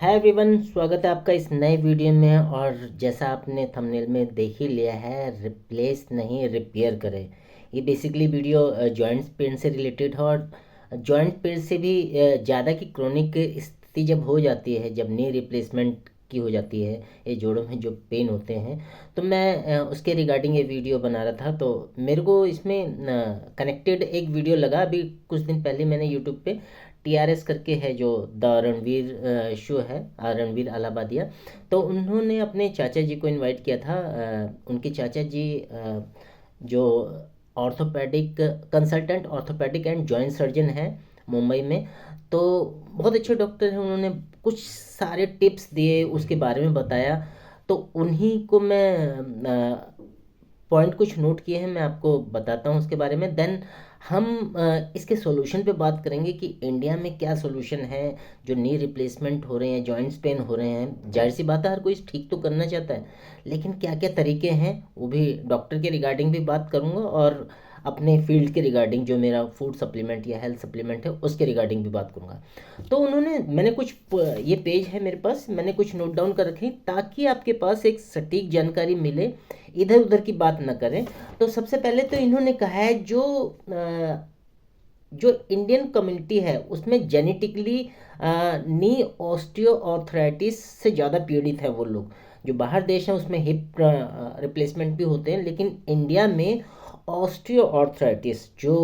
Hi everyone, स्वागत है आपका इस नए वीडियो में। और जैसा आपने थंबनेल में देख ही लिया है, रिप्लेस नहीं रिपेयर करें। ये बेसिकली वीडियो जॉइंट पेन से रिलेटेड है। और जॉइंट पेन से भी ज़्यादा की क्रोनिक स्थिति जब हो जाती है, जब नी रिप्लेसमेंट की हो जाती है, ये जोड़ों में जो पेन होते हैं, तो मैं उसके रिगार्डिंग ये वीडियो बना रहा था। तो मेरे को इसमें कनेक्टेड एक वीडियो लगा, अभी कुछ दिन पहले मैंने यूट्यूब पे टीआरएस करके है, जो द रणवीर शो है, रणवीर अलाहाबादिया। तो उन्होंने अपने चाचा जी को इनवाइट किया था। उनके चाचा जी जो orthopaedic consultant, orthopaedic and joint surgeon हैं मुंबई में। तो बहुत अच्छे डॉक्टर हैं। उन्होंने कुछ सारे टिप्स दिए, उसके बारे में बताया। तो उन्हीं को मैं पॉइंट कुछ नोट किए हैं, मैं आपको बताता हूँ उसके बारे में। देन हम इसके सॉल्यूशन पे बात करेंगे कि इंडिया में क्या सॉल्यूशन है। जो नी रिप्लेसमेंट हो रहे हैं, जॉइंट्स पेन हो रहे हैं, जाहिर सी बात है हर कोई ठीक तो करना चाहता है, लेकिन क्या क्या तरीके हैं वो भी डॉक्टर के रिगार्डिंग भी बात करूँगा। और अपने फील्ड के रिगार्डिंग, जो मेरा फूड सप्लीमेंट या हेल्थ सप्लीमेंट है, उसके रिगार्डिंग भी बात करूँगा। तो मैंने कुछ ये पेज है मेरे पास, मैंने कुछ नोट डाउन कर रखे हैं ताकि आपके पास एक सटीक जानकारी मिले, इधर उधर की बात ना करें। तो सबसे पहले तो इन्होंने कहा है, जो इंडियन कम्युनिटी है उसमें जेनेटिकली नी ऑस्टियो ऑर्थराइटिस से ज़्यादा पीड़ित है वो लोग। जो बाहर देश हैं उसमें हिप रिप्लेसमेंट भी होते हैं, लेकिन इंडिया में ऑस्टियो ऑर्थराइटिस जो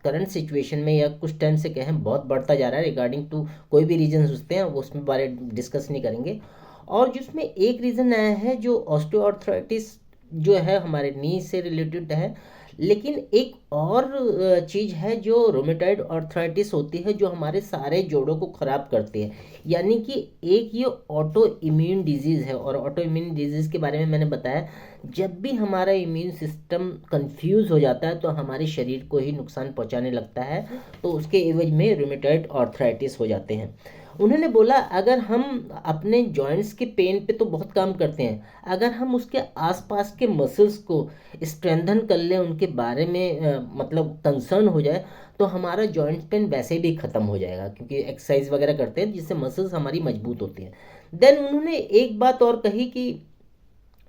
करंट सिचुएशन में या कुछ टाइम से कहें बहुत बढ़ता जा रहा है। रिगार्डिंग टू कोई भी रीजन सोचते हैं, वो उसमें बारे डिस्कस नहीं करेंगे। और जिसमें एक रीज़न आया है, जो ऑस्टियोआर्थराइटिस जो है हमारे नी से रिलेटेड है। लेकिन एक और चीज़ है जो रोमेटॉइड आर्थराइटिस होती है, जो हमारे सारे जोड़ों को ख़राब करती है। यानी कि एक ये ऑटो इम्यून डिजीज़ है। और ऑटो इम्यून डिजीज़ के बारे में मैंने बताया, जब भी हमारा इम्यून सिस्टम कंफ्यूज हो जाता है तो हमारे शरीर को ही नुकसान पहुंचाने लगता है। तो उसके एवज में रोमेटॉइड आर्थराइटिस हो जाते हैं। उन्होंने बोला, अगर हम अपने जॉइंट्स के पेन पे तो बहुत काम करते हैं, अगर हम उसके आसपास के मसल्स को स्ट्रेंथन कर लें, उनके बारे में मतलब कंसर्न हो जाए, तो हमारा जॉइंट पेन वैसे भी ख़त्म हो जाएगा, क्योंकि एक्सरसाइज वगैरह करते हैं जिससे मसल्स हमारी मजबूत होती हैं। देन उन्होंने एक बात और कही कि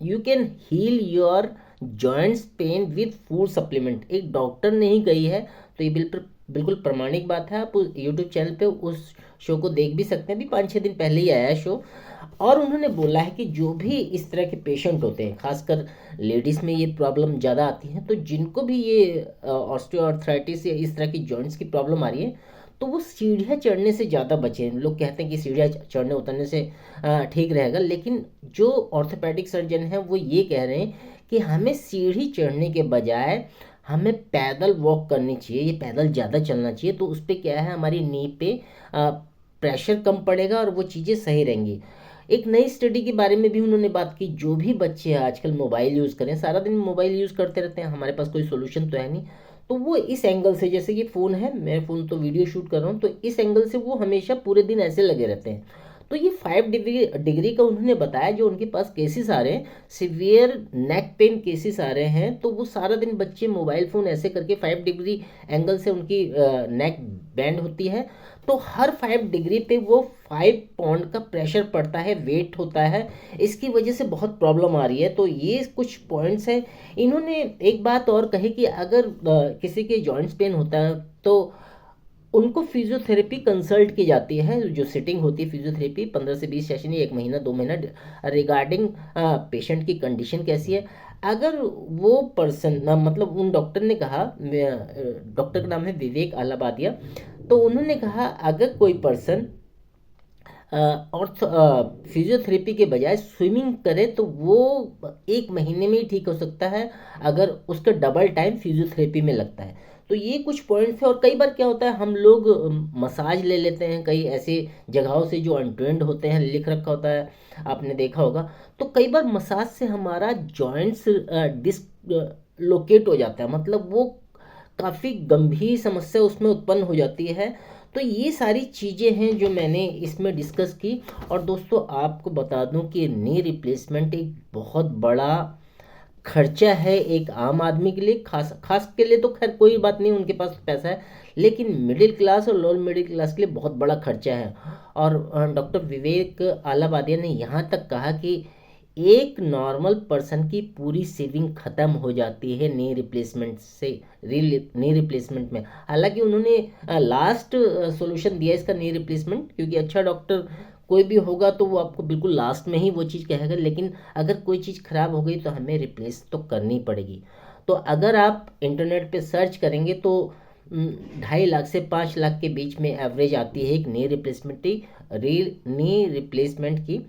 you can heal your joints pain with food supplement. एक डॉक्टर ने ही कही है, तो ये बिल्कुल बिल्कुल प्रमाणिक बात है। आप यूट्यूब चैनल पे उस शो को देख भी सकते हैं, अभी 5-6 दिन पहले ही आया है शो। और उन्होंने बोला है कि जो भी इस तरह के पेशेंट होते हैं, खासकर लेडीज़ में ये प्रॉब्लम ज़्यादा आती है, तो जिनको भी ये ऑस्टियोआर्थराइटिस या इस तरह की जॉइंट्स की प्रॉब्लम आ रही है, तो वो सीढ़ियाँ चढ़ने से ज़्यादा बचें। लोग कहते हैं कि सीढ़ियाँ चढ़ने उतरने से ठीक रहेगा, लेकिन जो ऑर्थोपेडिक सर्जन हैं वो ये कह रहे हैं कि हमें सीढ़ी चढ़ने के बजाय हमें पैदल वॉक करनी चाहिए, ये पैदल ज़्यादा चलना चाहिए। तो उस पर क्या है, हमारी नी पे प्रेशर कम पड़ेगा और वो चीज़ें सही रहेंगी। एक नई स्टडी के बारे में भी उन्होंने बात की। जो भी बच्चे आजकल मोबाइल यूज़ करें, सारा दिन मोबाइल यूज़ करते रहते हैं, हमारे पास कोई सोल्यूशन तो है नहीं। तो वो इस एंगल से, जैसे ये फ़ोन है, मैं फ़ोन तो वीडियो शूट कर रहा हूँ, तो इस एंगल से वो हमेशा पूरे दिन ऐसे लगे रहते हैं। तो ये 5 डिग्री का उन्होंने बताया, जो उनके पास केसेस आ रहे हैं, सिवियर नेक पेन केसेस आ रहे हैं, तो वो सारा दिन बच्चे मोबाइल फ़ोन ऐसे करके 5 डिग्री एंगल से उनकी नेक बैंड होती है। तो हर 5 डिग्री पे वो 5 पाउंड का प्रेशर पड़ता है, वेट होता है। इसकी वजह से बहुत प्रॉब्लम आ रही है। तो ये कुछ पॉइंट्स हैं। इन्होंने एक बात और कही कि अगर किसी के जॉइंट्स पेन होता है, तो उनको फिजियोथेरेपी कंसल्ट की जाती है। जो सिटिंग होती है फिजियोथेरेपी, 15 से 20 सेशन या 1 महीना 2 महीना, रिगार्डिंग पेशेंट की कंडीशन कैसी है। अगर वो पर्सन मतलब उन डॉक्टर ने कहा, डॉक्टर का नाम है विवेक अलाहाबादिया। तो उन्होंने कहा, अगर कोई पर्सन और फिजियोथेरेपी के बजाय स्विमिंग करे तो वो 1 महीने में ही ठीक हो सकता है, अगर उसका डबल टाइम फिजियोथेरेपी में लगता है। तो ये कुछ पॉइंट्स हैं। और कई बार क्या होता है, हम लोग मसाज ले लेते हैं कई ऐसे जगहों से जो अनट्रेंड होते हैं, लिख रखा होता है, आपने देखा होगा। तो कई बार मसाज से हमारा जॉइंट्स डिसलोकेट हो जाता है, मतलब वो काफ़ी गंभीर समस्या उसमें उत्पन्न हो जाती है। तो ये सारी चीज़ें हैं जो मैंने इसमें डिस्कस की। और दोस्तों, आपको बता दूं कि नी रिप्लेसमेंट एक बहुत बड़ा खर्चा है एक आम आदमी के लिए, खास खास के लिए तो खैर कोई बात नहीं, उनके पास पैसा है, लेकिन मिडिल क्लास और लोअर मिडिल क्लास के लिए बहुत बड़ा खर्चा है। और डॉक्टर विवेक आलावादिया ने यहाँ तक कहा कि एक नॉर्मल पर्सन की पूरी सेविंग खत्म हो जाती है नी रिप्लेसमेंट से, नी रिप्लेसमेंट में। हालांकि उन्होंने लास्ट सॉल्यूशन दिया इसका, नी रिप्लेसमेंट, क्योंकि अच्छा डॉक्टर कोई भी होगा तो वो आपको बिल्कुल लास्ट में ही वो चीज़ कहेगा, लेकिन अगर कोई चीज़ ख़राब हो गई तो हमें रिप्लेस तो करनी पड़ेगी। तो अगर आप इंटरनेट पे सर्च करेंगे तो 2.5 लाख से 5 लाख के बीच में एवरेज आती है एक नी रिप्लेसमेंट की।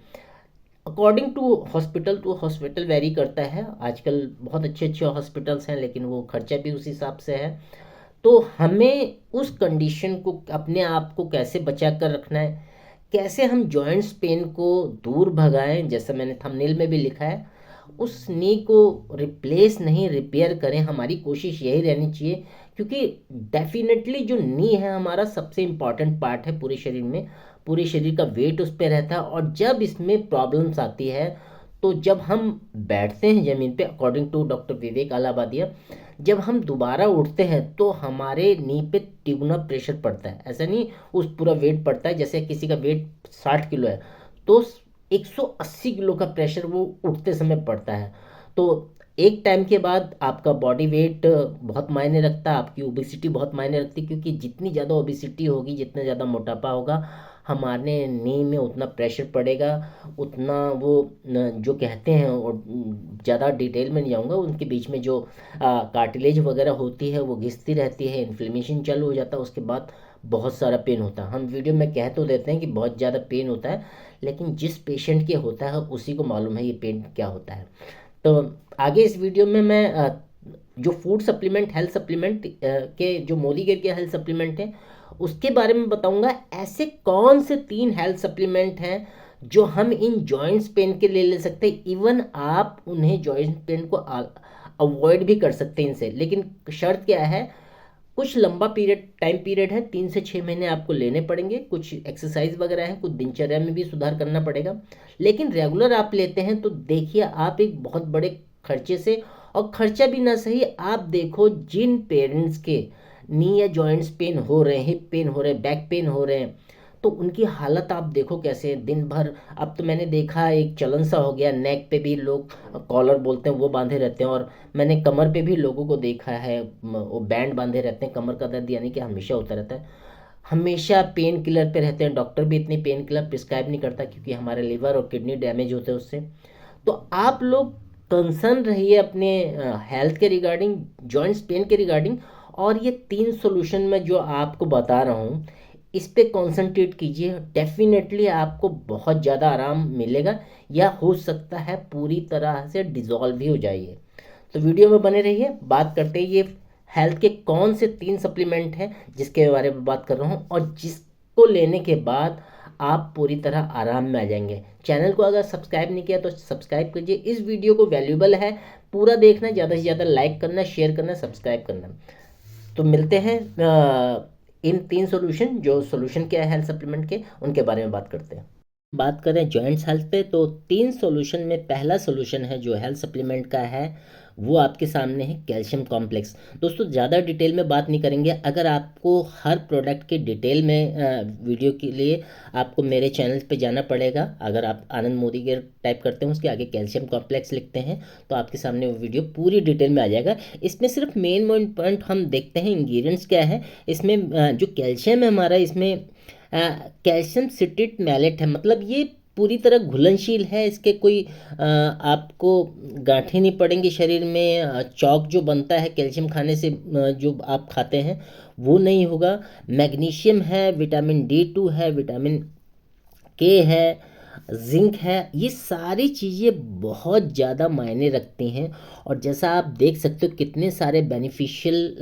अकॉर्डिंग टू हॉस्पिटल वेरी करता है। आजकल बहुत अच्छे अच्छे हॉस्पिटल्स हैं, लेकिन वो खर्चा भी उस हिसाब से है। तो हमें उस कंडीशन को, अपने आप को कैसे बचा कर रखना है, कैसे हम जॉइंट्स पेन को दूर भगाएं, जैसा मैंने थंबनेल में भी लिखा है, उस नी को रिप्लेस नहीं रिपेयर करें, हमारी कोशिश यही रहनी चाहिए। क्योंकि डेफिनेटली जो नी है हमारा सबसे इम्पॉर्टेंट पार्ट है पूरे शरीर में, पूरे शरीर का वेट उस पर रहता है। और जब इसमें प्रॉब्लम्स आती है, तो जब हम बैठते हैं ज़मीन पे, अकॉर्डिंग टू डॉक्टर विवेक आलावादिया, जब हम दोबारा उठते हैं तो हमारे नी पे तिगुना प्रेशर पड़ता है। ऐसा नहीं उस पूरा वेट पड़ता है, जैसे किसी का वेट 60 किलो है तो 180 किलो का प्रेशर वो उठते समय पड़ता है। तो एक टाइम के बाद आपका बॉडी वेट बहुत मायने रखता है, आपकी ओबिसिटी बहुत मायने रखती है, क्योंकि जितनी ज़्यादा ओबिसिटी होगी, जितना ज़्यादा मोटापा होगा, हमारे नी में उतना प्रेशर पड़ेगा, उतना वो जो कहते हैं, और ज़्यादा डिटेल में नहीं जाऊँगा, उनके बीच में जो कार्टिलेज वगैरह होती है वो घिसती रहती है, इन्फ्लेमेशन चालू हो जाता है, उसके बाद बहुत सारा पेन होता है। हम वीडियो में कह तो देते हैं कि बहुत ज़्यादा पेन होता है, लेकिन जिस पेशेंट के होता है उसी को मालूम है ये पेन क्या होता है। तो आगे इस वीडियो में मैं जो फूड सप्लीमेंट, हेल्थ सप्लीमेंट के, जो मोदी केयर के हेल्थ सप्लीमेंट हैं, उसके बारे में बताऊंगा। ऐसे कौन से 3 हेल्थ सप्लीमेंट हैं जो हम इन जॉइंट्स पेन के लिए ले सकते हैं। इवन आप उन्हें जॉइंट पेन को अवॉइड भी कर सकते हैं इनसे, लेकिन शर्त क्या है, कुछ लंबा टाइम पीरियड है, 3 से 6 महीने आपको लेने पड़ेंगे। कुछ एक्सरसाइज वगैरह है, कुछ दिनचर्या में भी सुधार करना पड़ेगा, लेकिन रेगुलर आप लेते हैं तो देखिए आप एक बहुत बड़े खर्चे से, और खर्चा भी ना सही, आप देखो जिन पेरेंट्स के नी या जॉइंट्स पेन हो रहे हैं, हिप पेन हो रहे हैं, बैक पेन हो रहे हैं, तो उनकी हालत आप देखो कैसे दिन भर। अब तो मैंने देखा एक चलन सा हो गया, नेक पे भी लोग कॉलर बोलते हैं वो बांधे रहते हैं, और मैंने कमर पे भी लोगों को देखा है वो बैंड बांधे रहते हैं। कमर का दर्द यानी कि हमेशा होता रहता है, हमेशा पेन किलर पे रहते हैं। डॉक्टर भी इतनी पेन किलर प्रिस्क्राइब नहीं करता, क्योंकि हमारे लिवर और किडनी डैमेज होते हैं उससे। तो आप लोग कंसर्न रहिए अपने हेल्थ के रिगार्डिंग, जॉइंट्स पेन के रिगार्डिंग, और ये 3 सॉल्यूशन मैं जो आपको बता रहा हूँ इस पे कॉन्सेंट्रेट कीजिए। डेफिनेटली आपको बहुत ज़्यादा आराम मिलेगा, या हो सकता है पूरी तरह से डिजॉल्व भी हो जाइए। तो वीडियो में बने रहिए। बात करते हैं ये हेल्थ के कौन से 3 सप्लीमेंट हैं जिसके बारे में बात कर रहा हूँ, और जिसको लेने के बाद आप पूरी तरह आराम में आ जाएंगे। चैनल को अगर सब्सक्राइब नहीं किया तो सब्सक्राइब कीजिए। इस वीडियो को वैल्यूबल है, पूरा देखना, ज़्यादा से ज़्यादा लाइक करना, शेयर करना, सब्सक्राइब करना। तो मिलते हैं इन 3 सॉल्यूशन, जो सॉल्यूशन क्या है हेल्थ सप्लीमेंट के, उनके बारे में बात करते हैं। बात करें जॉइंट्स हेल्थ पे, तो 3 सॉल्यूशन में पहला सॉल्यूशन है जो हेल्थ सप्लीमेंट का है, वो आपके सामने है कैल्शियम कॉम्प्लेक्स। दोस्तों ज़्यादा डिटेल में बात नहीं करेंगे। अगर आपको हर प्रोडक्ट के डिटेल में वीडियो के लिए आपको मेरे चैनल पे जाना पड़ेगा। अगर आप आनंद मोदी के टाइप करते हैं, उसके आगे कैल्शियम कॉम्प्लेक्स लिखते हैं, तो आपके सामने वो वीडियो पूरी डिटेल में आ जाएगा। इसमें सिर्फ मेन पॉइंट हम देखते हैं, इंग्रेडिएंट्स क्या है इसमें। जो कैल्शियम है हमारा, इसमें कैल्शियम सिट्रेट मैलेट है, मतलब ये पूरी तरह घुलनशील है। इसके कोई आपको गांठें नहीं पड़ेंगी शरीर में। चौक जो बनता है कैल्शियम खाने से, जो आप खाते हैं वो नहीं होगा। मैग्नीशियम है, विटामिन D2 है, विटामिन के है, जिंक है। ये सारी चीज़ें बहुत ज़्यादा मायने रखती हैं, और जैसा आप देख सकते हो कितने सारे बेनिफिशियल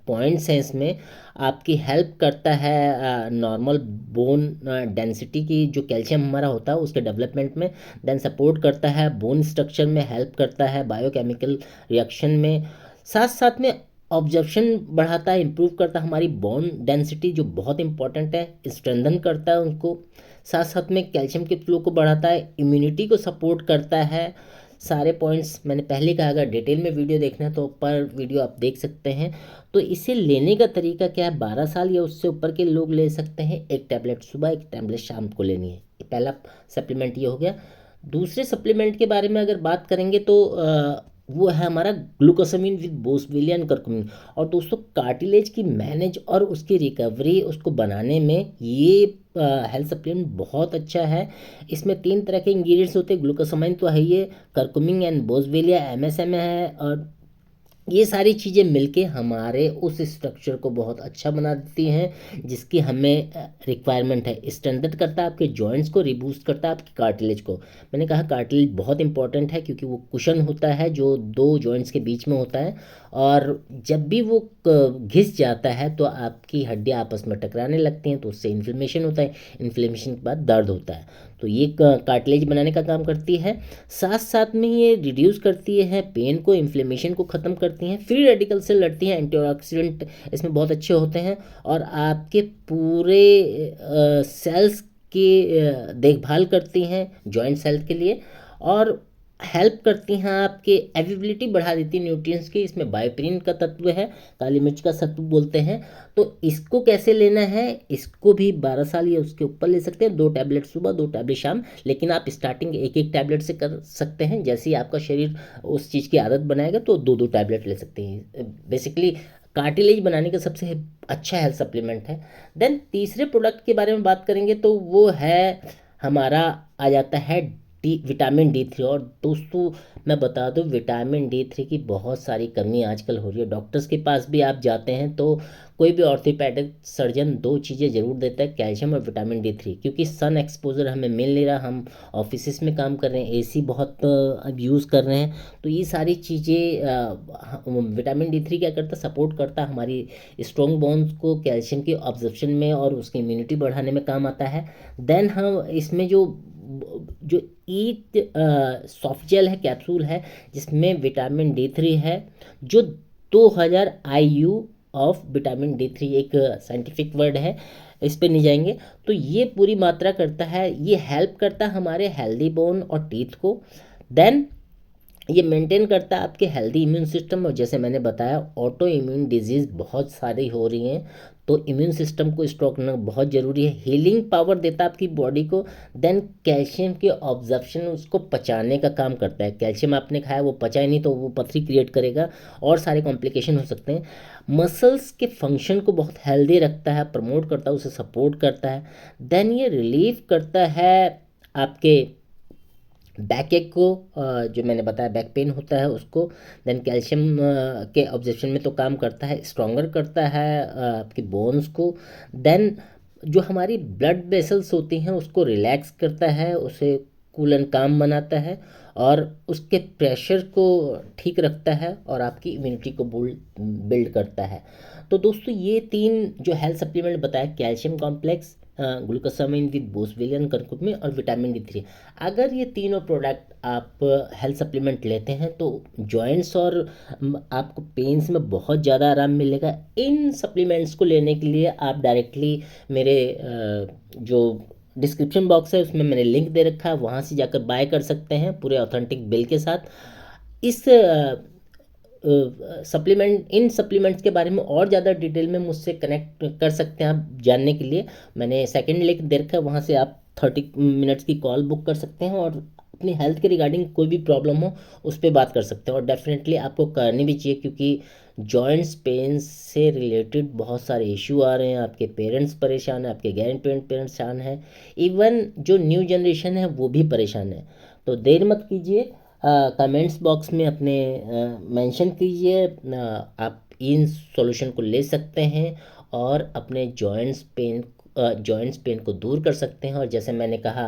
पॉइंट्स हैं इसमें। आपकी हेल्प करता है नॉर्मल बोन डेंसिटी की, जो कैल्शियम हमारा होता है उसके डेवलपमेंट में। देन सपोर्ट करता है बोन स्ट्रक्चर में, हेल्प करता है बायोकेमिकल रिएक्शन में। साथ साथ में ऑब्जर्प्शन बढ़ाता है, इम्प्रूव करता है हमारी बोन डेंसिटी, जो बहुत इंपॉर्टेंट है, स्ट्रेंथन करता है उनको। साथ साथ में कैल्शियम के फ्लो को बढ़ाता है, इम्यूनिटी को सपोर्ट करता है। सारे पॉइंट्स मैंने पहले कहा, अगर डिटेल में वीडियो देखना है तो ऊपर वीडियो आप देख सकते हैं। तो इसे लेने का तरीका क्या है, 12 साल या उससे ऊपर के लोग ले सकते हैं। एक टैबलेट सुबह, एक टैबलेट शाम को लेनी है। पहला सप्लीमेंट ये हो गया। दूसरे सप्लीमेंट के बारे में अगर बात करेंगे तो वो है हमारा ग्लूकोसामिन विद बोसविलियन करकुमिन। और दोस्तों कार्टिलेज की मैनेज और उसकी रिकवरी उसको बनाने में ये हेल्थ सप्लीमेंट बहुत अच्छा है। इसमें 3 तरह के इंग्रेडिएंट्स होते हैं, ग्लूकोसामाइन तो है, ये करकुमिन एंड बोसवेलिया एमएसएम है, और ये सारी चीज़ें मिलके हमारे उस स्ट्रक्चर को बहुत अच्छा बना देती हैं जिसकी हमें रिक्वायरमेंट है। स्ट्रेंथन करता है आपके जॉइंट्स को, रिबूस्ट करता है आपकी कार्टिलेज को। मैंने कहा कार्टिलेज बहुत इंपॉर्टेंट है क्योंकि वो कुशन होता है जो दो जॉइंट्स के बीच में होता है, और जब भी वो घिस जाता है तो आपकी हड्डियाँ आपस में टकराने लगती हैं, तो उससे इन्फ्लेमेशन होता है। इन्फ्लेमेशन के बाद दर्द होता है, तो ये कार्टिलेज बनाने का काम करती है। साथ साथ में ये रिड्यूस करती है पेन को, इन्फ्लेमेशन को ख़त्म करती हैं, फ्री रेडिकल से लड़ती हैं, एंटीऑक्सीडेंट इसमें बहुत अच्छे होते हैं, और आपके पूरे सेल्स की देखभाल करती हैं जॉइंट हेल्थ के लिए, और हेल्प करती हैं, आपके एविबिलिटी बढ़ा देती है न्यूट्रिएंट्स की। इसमें बायोपेरिन का तत्व है, काली मिर्च का तत्व बोलते हैं। तो इसको कैसे लेना है, इसको भी 12 साल या उसके ऊपर ले सकते हैं। 2 टैबलेट सुबह, 2 टैबलेट शाम, लेकिन आप स्टार्टिंग एक एक टैबलेट से कर सकते हैं। जैसे ही आपका शरीर उस चीज़ की आदत बनाएगा तो 2-2 टैबलेट ले सकते हैं। बेसिकली कार्टिलेज बनाने का सबसे अच्छा हेल्थ सप्लीमेंट है। देन तीसरे प्रोडक्ट के बारे में बात करेंगे तो वो है हमारा, आ जाता है विटामिन D3। और दोस्तों मैं बता दूं, विटामिन D3 की बहुत सारी कमी आजकल हो रही है। डॉक्टर्स के पास भी आप जाते हैं तो कोई भी ऑर्थोपेडिक सर्जन 2 चीज़ें ज़रूर देता है, कैल्शियम और विटामिन D3, क्योंकि सन एक्सपोजर हमें मिल नहीं रहा, हम ऑफिस में काम कर रहे हैं, AC बहुत अब यूज़ कर रहे हैं। तो ये सारी चीज़ें विटामिन D3 क्या करता है, सपोर्ट करता है हमारी स्ट्रॉन्ग बोन्स को कैल्शियम की ऑब्जर्प्शन में, और उसकी इम्यूनिटी बढ़ाने में काम आता है। देन हम इसमें जो जो ईट सॉफ्ट जेल है, कैप्सूल है, जिसमें विटामिन D3 है, जो 2000 IU ऑफ विटामिन D3, एक साइंटिफिक वर्ड है, इस पे नहीं जाएंगे। तो ये पूरी मात्रा करता है, ये हेल्प करता है हमारे हेल्दी बोन और टीथ को। देन ये मेंटेन करता है आपके हेल्दी इम्यून सिस्टम, और जैसे मैंने बताया ऑटो इम्यून डिजीज़ बहुत सारी हो रही हैं, तो इम्यून सिस्टम को स्ट्रॉन्ग करना बहुत ज़रूरी है। हीलिंग पावर देता है आपकी बॉडी को। देन कैल्शियम के ऑब्जर्प्शन, उसको पचाने का काम करता है। कैल्शियम आपने खाया, वो पचा ही नहीं तो वो पथरी क्रिएट करेगा और सारे कॉम्प्लिकेशन हो सकते हैं। मसल्स के फंक्शन को बहुत हेल्दी रखता है, प्रमोट करता है, उसे सपोर्ट करता है। देन ये रिलीव करता है आपके बैक एक को, जो मैंने बताया बैक पेन होता है उसको। देन कैल्शियम के ऑब्जेक्शन में तो काम करता है, स्ट्रॉन्गर करता है आपकी बोन्स को। देन जो हमारी ब्लड वेसल्स होती हैं उसको रिलैक्स करता है, उसे कूल एंड काम बनाता है, और उसके प्रेशर को ठीक रखता है, और आपकी इम्यूनिटी को बिल्ड करता है। तो दोस्तों ये 3 जो हेल्थ सप्लीमेंट बताया, कैल्शियम कॉम्प्लेक्स, ग्लूकोसामाइन विद बोसविलियन करकुमिन और विटामिन D3, अगर ये तीनों प्रोडक्ट आप हेल्थ सप्लीमेंट लेते हैं तो जॉइंट्स और आपको पेन्स में बहुत ज़्यादा आराम मिलेगा। इन सप्लीमेंट्स को लेने के लिए आप डायरेक्टली मेरे जो डिस्क्रिप्शन बॉक्स है उसमें मैंने लिंक दे रखा है, वहाँ से जाकर बाय कर सकते हैं पूरे ऑथेंटिक बिल के साथ। इस इन सप्लीमेंट्स के बारे में और ज़्यादा डिटेल में मुझसे कनेक्ट कर सकते हैं आप जानने के लिए। मैंने सेकंड लिंक दे रखा है, वहाँ से आप 30 मिनट्स की कॉल बुक कर सकते हैं, और अपनी हेल्थ के रिगार्डिंग कोई भी प्रॉब्लम हो उस पर बात कर सकते हैं। और डेफिनेटली आपको करनी भी चाहिए, क्योंकि जॉइंट्स पेन से रिलेटेड बहुत सारे इशू आ रहे हैं। आपके पेरेंट्स परेशान हैं, आपके ग्रैंड पेरेंट्स परेशान हैं, इवन जो न्यू जनरेशन है वो भी परेशान है। तो देर मत कीजिए, कमेंट्स बॉक्स में अपने मेंशन कीजिए, आप इन सॉल्यूशन को ले सकते हैं और अपने जॉइंट्स पेन को दूर कर सकते हैं। और जैसे मैंने कहा,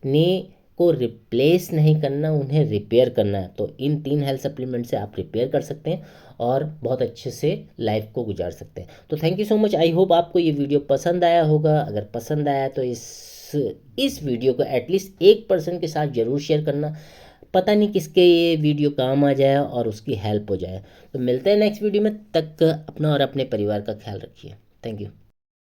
नी को रिप्लेस नहीं करना, उन्हें रिपेयर करना है। तो इन 3 हेल्थ सप्लीमेंट से आप रिपेयर कर सकते हैं और बहुत अच्छे से लाइफ को गुजार सकते हैं। तो thank you so much. I hope आपको ये वीडियो पसंद आया होगा। अगर पसंद आया तो इस वीडियो को एटलीस्ट 1 पर्सन के साथ ज़रूर शेयर करना, पता नहीं किसके ये वीडियो काम आ जाए और उसकी हेल्प हो जाए। तो मिलते हैं नेक्स्ट वीडियो में, तक अपना और अपने परिवार का ख्याल रखिए। Thank you.